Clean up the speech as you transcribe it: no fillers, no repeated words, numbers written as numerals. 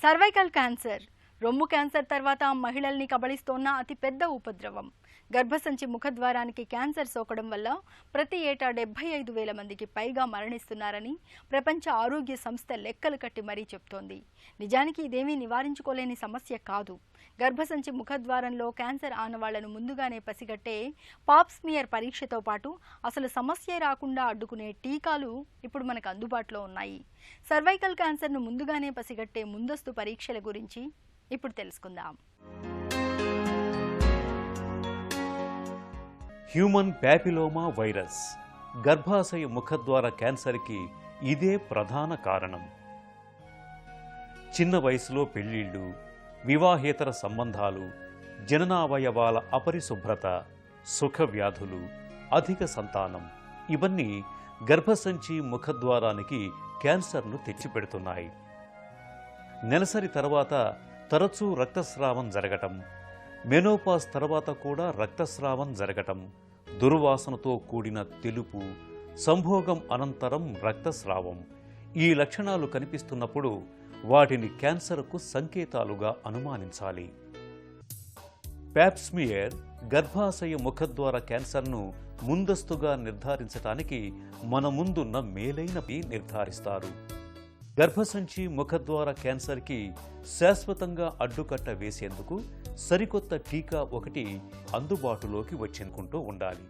Cervical cancer రొమ్ము cancer తర్వాత మహిళల్ని కబళిస్తోన్న అతిపెద్ద ఉపద్రవం. గర్భసంచి ముఖద్వారానికి క్యాన్సర్ సోకడం వల్ల ప్రతి ఏటా 75,000 మందికి పైగా మరణిస్తున్నారని ప్రపంచ ఆరోగ్య సంస్థ లెక్కలు కట్టి మరీ చెప్తోంది. నిజానికి ఇదేమీ నివారించుకోలేని సమస్య కాదు. గర్భసంచి ముఖద్వారంలో క్యాన్సర్ ఆనవాళ్లను ముందుగానే పసిగట్టే పాప్ స్మియర్ పరీక్షతో పాటు అసలు సమస్య రాకుండా అడ్డుకునే టీకాలు ఇప్పుడు మనకు అందుబాటులో ఉన్నాయి. సర్వైకల్ క్యాన్సర్ను ముందుగానే పసిగట్టే ముందస్తు పరీక్షల గురించి ఇప్పుడు తెలుసుకుందాం. హ్యూమన్ ప్యాపిలోమా వైరస్ గర్భాశయ ముఖద్వార క్యాన్సర్కి ఇదే ప్రధాన కారణం. చిన్న వయసులో పెళ్లిళ్ళు, వివాహేతర సంబంధాలు, జననావయవాల అపరిశుభ్రత, సుఖవ్యాధులు, అధిక సంతానం ఇవన్నీ గర్భసంచి ముఖద్వారానికి క్యాన్సర్ను తెచ్చిపెడుతున్నాయి. నెలసరి తర్వాత తరచూ రక్తస్రావం జరగటం, మెనోపాజ్ తర్వాత కూడా రక్తస్రావం జరగటం, దుర్వాసనతో కూడిన తెలుపు, సంభోగం అనంతరం రక్తస్రావం ఈ లక్షణాలు కనిపిస్తున్నప్పుడు వాటిని క్యాన్సర్కు సంకేతాలుగా అనుమానించాలి. పాప్ స్మియర్ గర్భాశయ ముఖద్వార క్యాన్సర్ను ముందస్తుగా నిర్ధారించడానికి మన ముందున్న మేలైనవి నిర్ధారిస్తారు. గర్భసంచి ముఖద్వార క్యాన్సర్కి శాశ్వతంగా అడ్డుకట్ట వేసేందుకు సరికొత్త టీకా ఒకటి అందుబాటులోకి వచ్చేనుకుంటూ ఉండాలి.